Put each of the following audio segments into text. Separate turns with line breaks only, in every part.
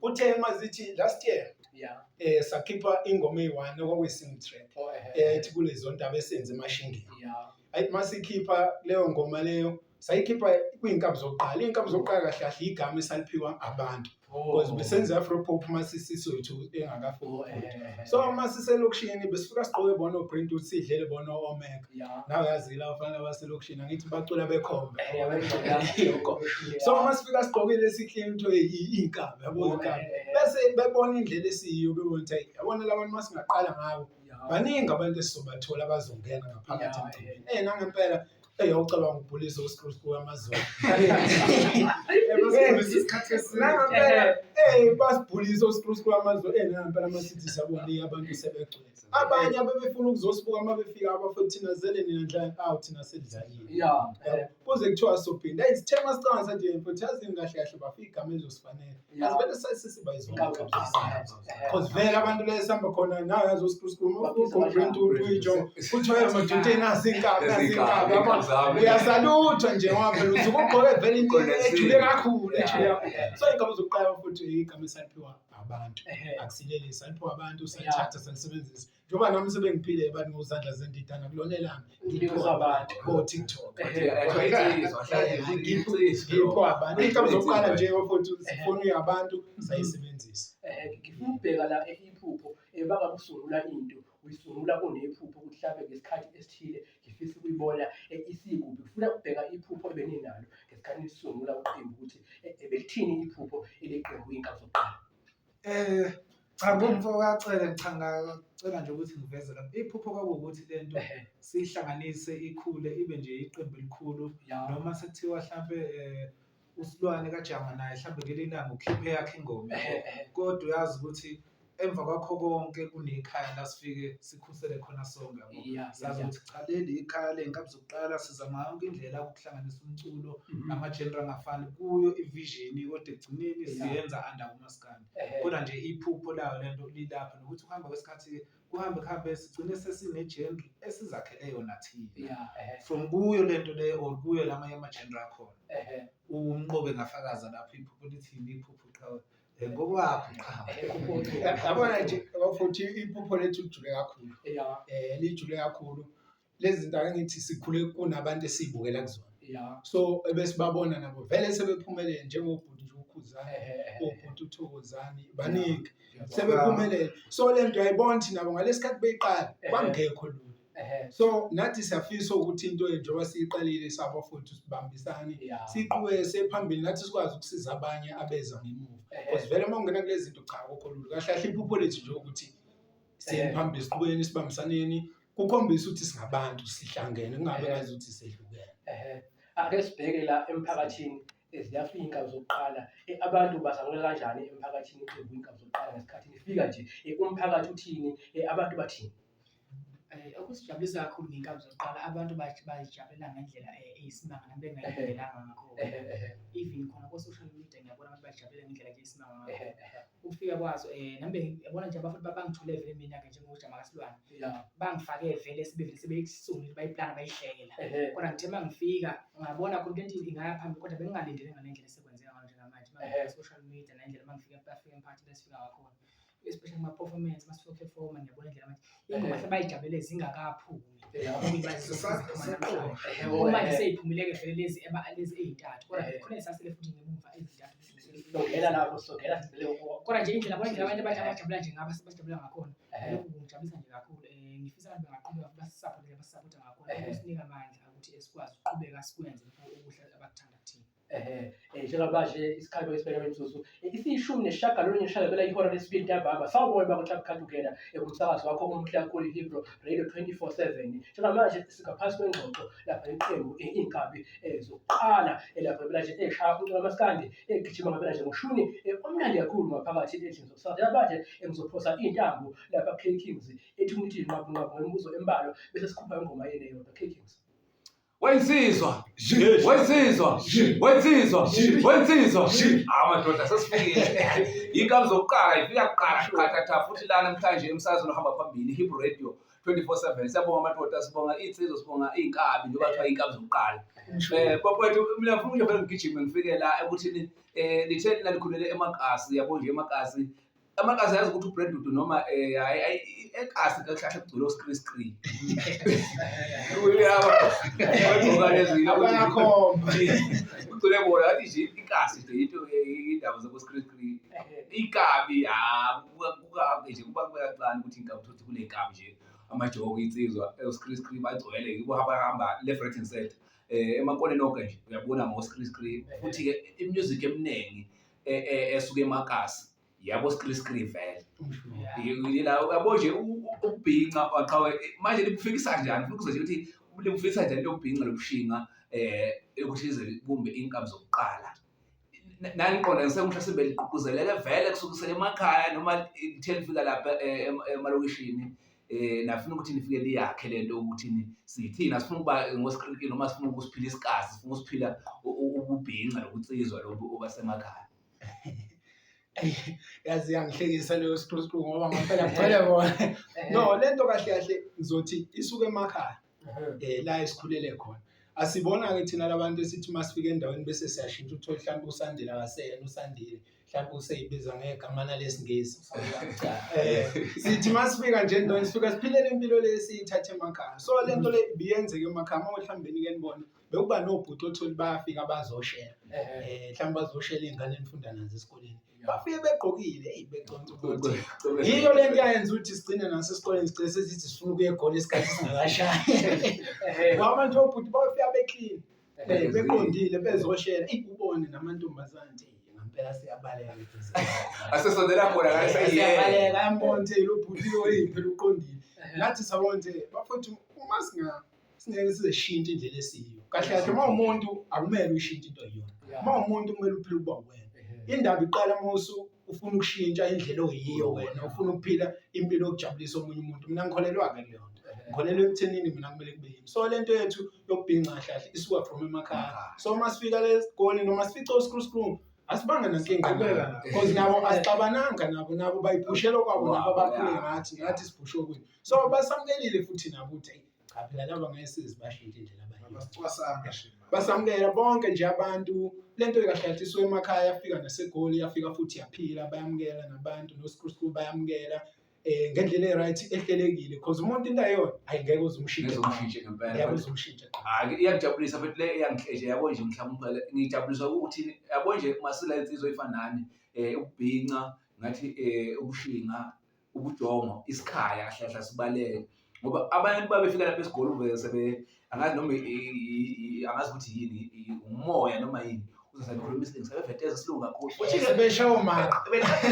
uthe mazithi last year sakhipha ingoma eyi-1 okwakuyi-sing track ethi kulezo ndaba esenze emashingeni. Ayithi masikhipha leyo ngoma leyo sayikhipha kuyinkabi zokuqala. Iy'nkabi zokuqala kahle kahle igama esaliphiwa abantu because besenza Afropop masisiswethu engakafiki. So masiselokishini besifika sigqoke bona oBrent ukuthi sidlele bona Omega. Nawe yazi la abafana baselokishini angithi bacula bekhombe. So masifika sigqokile sihleli into iy'nkabi yabo iy'nkabi. Bese bebona indlela esiyiyo bebona ukuthi yabona labantu masingaqala ngabo baningi abantu esizobathola abazongena ngaphakathi emcimbini. Nangempela uyawucabanga ukubhulisa uScrew Amazon. Nangempela basibhulisa uScrew Amazon nangempela masithi sabona abantu sebegcwele. Abanye abebefuna ukuzosibuka uma befika abafethu thina zele nina thina sedlalile. Kuze kuthiwa sophinda isithema sicanga sathi mfethu yazini kahle kahle bafika igama ezosifanele. Asivele sasiba izona because vele abantu lesihamba khona nawe yazi uScrew uBrent uyijonga kuthiwa madoda enasi inkabi uyasaluthwa nje ngoba phela usuke ugqoke vele into ejule kakhulu so inkabi zokuqala futhi igama esaliphiwa abantu akusilele saliphiwa abantu sayithatha salisebenzisa njengoba nami sebengiphile bathi ngozandla zendidana kulonelana ngiphiwa abantu ko-TikTok ngiphiwa abantu inkabi zokuqala nje futhi sifuna uyabantu sayisebenzisa.
Ngifuna ukubheka la iphupho bangakusungula into uyisungula kunephupho ukuthi mhlawumbe ngesikhathi esithile ngifisa ukuyibona isikuphi. Ngifuna ukubheka iphupho ebeninalo ngesikhathi nisungula uqembu ukuthi belithini iphupho eleqembu iy'nkabi zokuqala.
Cha bomfo kacela ngicela nje ukuthi ngiveze lapha iphupho kwakuwukuthi lento sihlanganise ikhule ibe nje iqembu elikhulu noma sekuthiwa mhlambe uSilwane kaJama naye mhlambe ngelinanga ukhiphe yakhe ingoma kodwa uyazi ukuthi emva kwakho konke kunekhaya la sifike sikhusele khona sonke yabo. Sazi ukuthi cha leli ikhaya ley'nkabi zokuqala sizama yonke indlela ukuhlanganisa umculo nama-genre angafani kuyo ivision kodwa ekugcineni siyenza under umaskandi. Kodwa nje iphupho layo lento lilapha nokuthi ukuhamba kwesikhathi kuhambe sigcine sesine-genre esizakhele yona thina from kuyo lento leyo or kuyo lamanye ama-genre akhona. Umnqobe ngafakaza lapho iphupho lithini iphupho qhawe ngokwakho
yabona nje abafuthi iphupho lethu lijule kakhulu lijule kakhulu lezi zinto angithi sikhule kunabantu esiyibukela kuzona so ebesibabona nabo vele sebephumelele njengobhuti nje uKhuzani obhuti uThokozani baningi sebephumelele so lento yayibona thina nabo ngalesikhathi beyiqala kwangekho lula. So nathi siyafisa ukuthi into njengoba siyiqalile sabafowethu sibambisane siqhubeke sephambili nathi sikwazi ukusiza abanye abeza ngemuva because vele uma ungena kulezi zinto cha akukho lula. Kahle kahle iphupho lethu nje ukuthi siphambili siqhubekeni sibambisaneni kukhombisa ukuthi singabantu sihlangene kungabe ngazi ukuthi sehlukene.
Ake sibheke la emphakathini ziyafika iy'nkabi zokuqala abantu bazamukela kanjani emphakathini iqembu iy'nkabi zokuqala ngesikhathi nifika nje umphakathi uthini abantu bathini?
Okusijabulisa kakhulu ngey'nkabi zokuqala abantu bayijabulela ngendlela eyisimanga nami bengayilindelanga ngakho even khona ko-social media ngiyabona abantu bayijabulela ngendlela nje eyisimanga ngakho ukufika kwazo nami yabona nje abafuthi bangithule vele mina-ke njengoJama kaSilwane bangifake vele sebeyisungile bayiplana bayihlekela kodwa ngithe uma ngifika ngabona khona lento ingaya phambili kodwa bengingalindele ngale ndlela esekwenzeka ngayo njengamanje ma-social media nendlela uma ngifika bafika emphakathini esifika ngakhona especially kuma-performance masifika-performa ngiyabona indlela manje ingoma sebayijabulele zingakaphumi manje seyiphumile-ke vele lezi ey'ntathu kodwa khona esasele futhi ngemuva ezintathu kodwa nje indlela bona indlela abantu abajabula nje ngaba sebajabula ngakhona lokhu kungijabulisa nje kakhulu. Ngifisa abantu bangaqhubeka basisapothe ngakhona ukusinika amandla ukuthi sikwazi ukuqhubeka sikwenze okuhle abakuthanda kuthina.
Njengamanje isikhathi esibhekene imizuzu isiyishumi phela ihora lesibili ntambama sawubona bakuthaphakhathi ukena kumsakazo wakho omuhle kakhulu iHebrew Radio 24/7 njengamanje singaphasi kwengxoxo lapha iqembu iy'nkabi zokuqala lapha phela nje eshaya umculo kamaskandi egijima ngaphela nje ngoshuni omnandi kakhulu ngaphakathi endlini zokusakaza manje ngizophosa iy'ntambo lapha K-Kings ethi ukuthi nqabu ngemibuzo embalwa bese sikhupha ingoma yena yodwa K-Kings.
Wensizwa amadoda sesifikile iy'nkabi zokuqala ifika kuqala qathatha futhi la namhlanje emsakazweni ohamba phambili iHebrew Radio 24/7 siyabonga amadoda sibonga insizwa sibonga iy'nkabi njengoba kuthiwa iy'nkabi zokuqala. Bafowethu mina ngifuna nje vele ngigijime ngifike la ekuthini lithe lalikhulele emakasi yabo nje emakasi. Amakasi ayazi ukuthi uBreadwood noma ekasi kahle kugcwele oskri. Uyabo lezi
Abayakhomba.
kugcwele bona athi nje ikasi nje into indaba zokuskri. Ikabi kukabi nje kuba kuyancane ukuthi inkabi ukuthi kuney'kabi nje amajoko insizwa oskri bagcwele yibo abahamba left right and center emankoneni onke nje uyabona ngoskri. Futhi-ke imusic eminingi esuke emakasi yabo skri vele. Yabo nje ukubhinca baqhawe manje libufikisa kanjani futhi kuzothi ukuthi libufikisa kanjani lokubhinca lobushinga ukuthi ize kumbe inkabi zokuqala. Nani qonda ngisemusha sibe liqhuquzeleke vele kusukisela emakhaya noma lithe lifika lapha emalokishini nafuna ukuthi nifike liyakhe lento ukuthi sithina sifuna ukuba ngoskri noma sifuna ukusiphila isikasi sifuna ukusiphila ububhinca nokutsizwa lobu obasemakhaya.
Yazi yangihlekisa leyo skru ngoba ngempela ngicela bona. No, lento kahle kahle ngizothi isuke emakhaya. La esikhulele khona. Asibona-ke thina labantu esithi masifika endaweni bese siyashintsha uthola mhlawumbe uSandile akaseyena uSandile mhlawumbe useyibiza ngegama nalesingisi. Sithi masifika nje endaweni sifika siphilele impilo lesiyithatha emakhaya. So lento le biyenzeke emakhaya mhlawumbe nike nibone bekuba nobhuti otholi bayafika bazoshela. Mhlawumbe bazoshela izingane enifunda nazo esikoleni. Bafike begqokile beconsa ukuthi yiyo lento yayenza ukuthi sigcine nasesikoleni sigcine sesithi sifuna ukuya egoli isikhathi singakashayi. Abantu obhuti bafika beclean beqondile bezoshela ubone namantombazane nje ngempela siyabaleka
Asesondela khona
siyabaleka ambonte lo bhuti phela uqondile. Nathi sabonke bafethu uma singeke sizeshintsha indlela esiyo. Kahle kahle uma umuntu akumele ushintshe into yona. Uma umuntu kumele uphile uba wena. Indaba iqala mawusu ufuna ukushintsha indlela oyiyo wena ufuna ukuphila impilo yokujabulisa omunye umuntu. Mina ngikholelwa ke leyo nto. Ngikholelwa ekuthenini mina kumele kube yimi. So lento yethu yokubhinca kahle isuka from emakhaya. So masifika lesigoli noma sifica uskru asibanga nankinga because nabo asixabananga nabo bayiphushela kwabo nabo abakhule ngathi siphushwe kuyo. So basamkelile futhi nabo ukuthi cha phela laba ngeke sizibashintshe indlela abayiyo. Basamkela bonke nje abantu lento kahle kahle isuke emakhaya yafika nasegoli yafika futhi yaphila bayamkela nabantu noskru bayamkela ngendlela eright ehlelekile because umuntu into ayona ayingeke uzumshintshe
ngempela.
yabo uzumshintshe.
Iyangijabulisa futhi le iyangihleje yabo nje mhlawumbe ngijabulisa ukuthi yabo nje masila insizwa efanani ukubhinca ngathi ubushinga ubujongo isikhaya kahle sibaleke ngoba abantu babefika lapha esigoli uvese angazi noma angazi ukuthi yini umoya noma yini uzosabe khuluma isilungu sebeveteza isilungu kakhulu
Futhi sebeshawo maka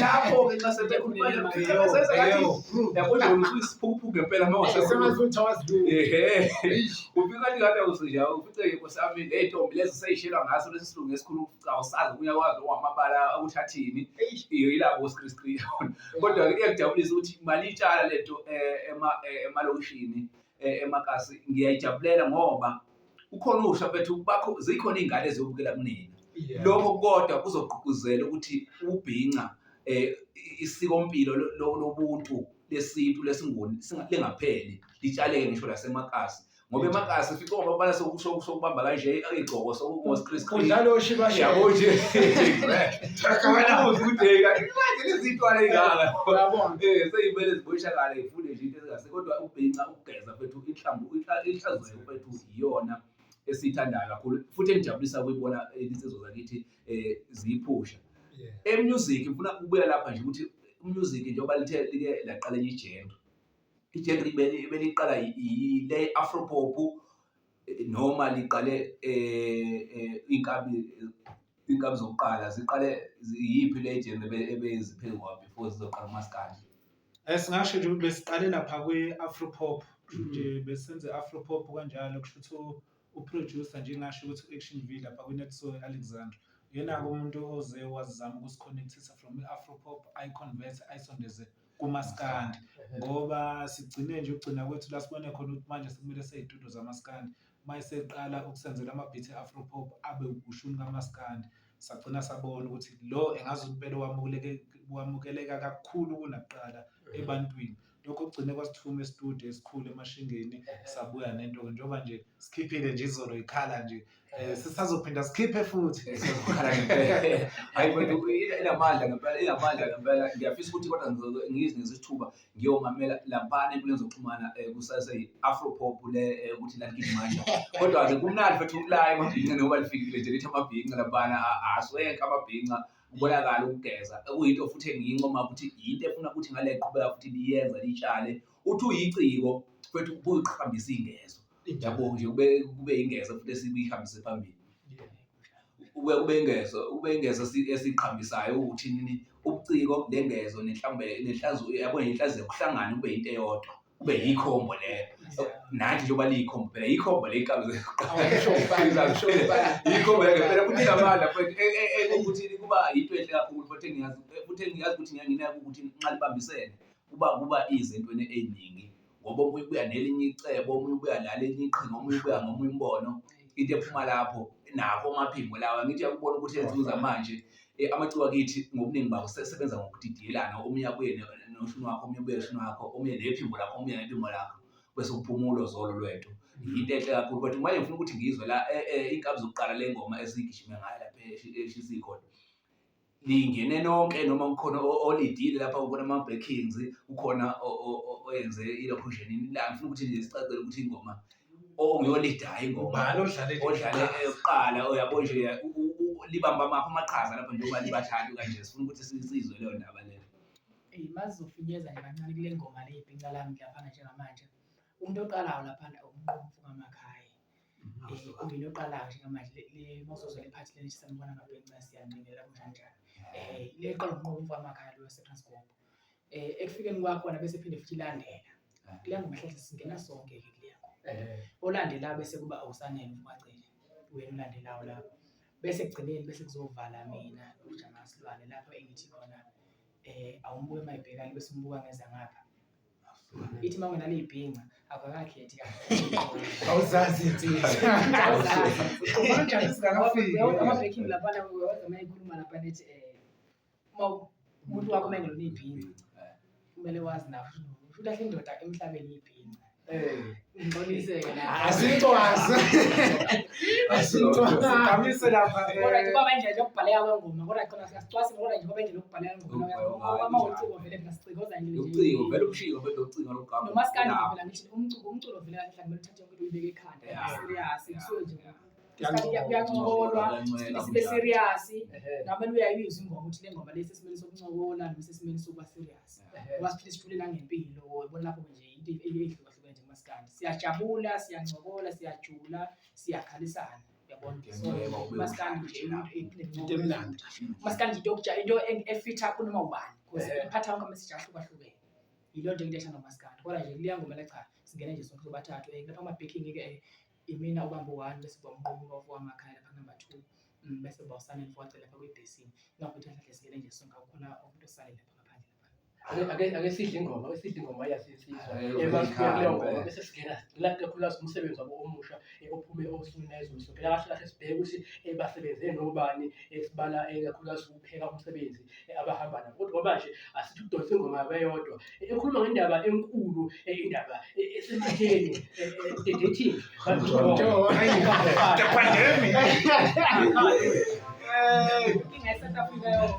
lapho ke xa sebekhuluma yabona usisiphuphu ngempela mawase
semazuthi awazidu.
ufika ngathi usija ufice nkosami ley'ntombi lezi sey'shelwa ngaso lesi silungu esikhulu awusazi uyakwazi wamabala ukuthathini yilabo oskri kodwa iyakujabulisa ukuthi malitshala lento emalokishini emakasi ngiyayijabulela ngoba ukhona usha bethu bakho zikhona izingane eziyobukela kunina. Lokho kodwa kuzogqugquzela ukuthi ubhinca isikompilo lobuntu lesintu lesinguni lingapheli litshaleke ngisho lasemakasi ngoba emakasi fica ngoba sokubamba kanje igcoko sokumoskri
Udlalo shibasha
yabo nje takana uzudeka manje lezintwana ezingaka
yabona
seyivele ziboshakala ifunde nje into ezingase kodwa ubhinca ukugeza bethu inhlanzeko bethu iyona esithandayo kakhulu futhi engijabulisa ukuyibona insizwa zakithi ziyiphusha. Emusic ngifuna ukubuya lapha nje ukuthi umusic njengoba lithe like laqala ijendo. Ijendo beliqala ile Afropop noma liqale inkabi zokuqala ziqale yipi legend ebeziphe kwa before zizoqala umaskandi.
Singasho nje ukuthi besiqale lapha kwe-Afropop nje besenze Afropop kanjalo kusho ukuthi uproducer nje ngasho ukuthi Action V lapha kuNetso Alexander yena umuntu oze wazama ukusikhonekthisa from i-Afropop ayiconvert ayisondeze kumaskandi ngoba sigcine nje ugcina kwethu la sibone khona ukuthi manje sekumele seyitudo zamaskandi mayiseqala ukusenzela ama-beat e-Afropop abe ukushuni kamaskandi sagcina sabona ukuthi lo engazi impela wamukeleka kakhulu kunakuqala ebantwini lokho kugcine kwasithuma e-studio esikhulu eMashingeni sabuya nento njengoba nje sikhiphile nje izolo ikhala nje sisazophinda sikhiphe futhi
hayi kodwa inamandla ngempela ngiyafisa ukuthi kodwa ngizinikeze isithuba ngiyomamela laphana enkundleni zokuxhumana kusasa i-Afropop le ukuthi lakithi manje kodwa-ke kumnandi futhi ukulaya amabhinca njengoba lifikile nje lithi amabhinca laphana asweke amabhinca kubonakala ukugeza kuyinto futhi engiyincoma ukuthi into efuna ukuthi ngale qhubeka futhi liyenza litshale uthi uyiciko futhi ubuyiqhakambisa ingezo yabo nje kube ingezo futhi esibihambise phambili kube ingezo esiqhambisayo ukuthi nini ubuciko lengezo nenhlazo yabo nenhlazo kuhlangana kube into eyodwa kube yikhombo le nathi njengoba liyikhombo phela yikhombo le inkabi yikhombo phela futhi ngamandla futhi ukuthi kuba into enhle kakhulu futhi ngiyazi ukuthi ngiyanginaka ukuthi nxa libambisene kuba izinto eziningi ngoba omunye ubuya nelinye icebo omunye ubuya nalenye iqhinga omunye ubuya ngomunye umbono into ephuma lapho nakho amaphimbo lawa ngithi yakubona ukuthi enzuzo zamanje amaciko akithi ngobuningi bawo sebenza ngokudidiyelana omunye abuye noshunu wakho omunye ubuye noshunu wakho omunye nephimbo lakho omunye nephimbo lakho bese uphumulo zolo lwethu into enhle kakhulu kodwa manje ngifuna ukuthi ngizwe la inkabi zokuqala lengoma esigijime ngayo lapha eshisikhona lingene nonke noma kukhona olidile lapha ukubona ama-backings ukhona oyenze i-location la ngifuna ukuthi nje sicacele ukuthi ingoma ongiyolidayo ingoma odlale eqala oyabo nje libamba amapha amaqhaza lapho nje uma libathathu kanje sifuna ukuthi sizizwe leyo ndaba leyo
mazizofinyeza nje kancane kule ngoma le ibhinca lami laphana njengamanje umuntu oqalayo laphana umqomfu ngamakhaya umini oqalayo njengamanje le mosozwe lephathi leli sanibona ngabhenca siyanqinela kunjani le qala umqomfu ngamakhaya lo waseTranscorp ekufikeni kwakhona bese phinde futhi ilandela kuya ngomhlahla singena sonke ke kuya olandela bese kuba awusanele umacele wena ulandelayo lapho bese kugcineni bese kuzovala mina uJama Silwane lapho engithi khona awumbuke mayibhekani bese umbuka ngeza ngapha ithi mawena libhinqa akakakhethi
awuzazi insizwa
khona njani singakafiki
ama-backing laphana mayikhuluma lapha nethi umuntu wakho mengelo nibhinqa kumele wazi nawo futhi ahle indoda emhlabeni ibhinqa ngiboniseke la
asintwaza
kamise lapha
kodwa kuba indlela yokubhaleka kwengoma kodwa khona siyacwasa kodwa nje kuba indlela yokubhaleka kwengoma ama uciko vele ngasicikoza nje
uciko vele ushilo vele uciko lokugama
noma sikani phela ngithi umculo vele kahle kumele uthathe yonke into uyibeke ekhanda serious kusuke nje kuyancokolwa sibe serious ngamanye uyayizwa ingoma ukuthi le ngoma lesi sesimeni sokuncokola noma sesimeni sokuba serious ngoba siphinde sijule nangempilo ubona lapho nje into ehlukahlukene nje masikandi siyajabula siyancokola siyajula siyakhalisana yabona masikandi nje into emnandi masikandi into efitha kunoma ubani because iphatha wonke message ahlukahlukene yilo nje into eshana masikandi kodwa nje kuliya ngoma la cha singene nje sonke sobathathu lapha ama-backing ke imina ubamba 1 bese bomqomo wamakhaya lapha number 2 bese bawusana emfowacela lapha kwebhesini ngakho ukuthi mhlawumbe singene nje sonke akukhona umuntu osale lapha ngaphandle
ake sidle ingoma yasisizwa emakuleyo ngoma bese singena la kakhulukazi umsebenzi wabo omusha ophume osunezwe sokela kahle kahle sibheke ukuthi basebenze nobani esibala kakhulukazi ukupheka umsebenzi abahamba nabo kodwa manje asithi udonsa ingoma yabeyodwa ekhuluma ngendaba enkulu indaba esematheni the dating
the pandemic
South Africa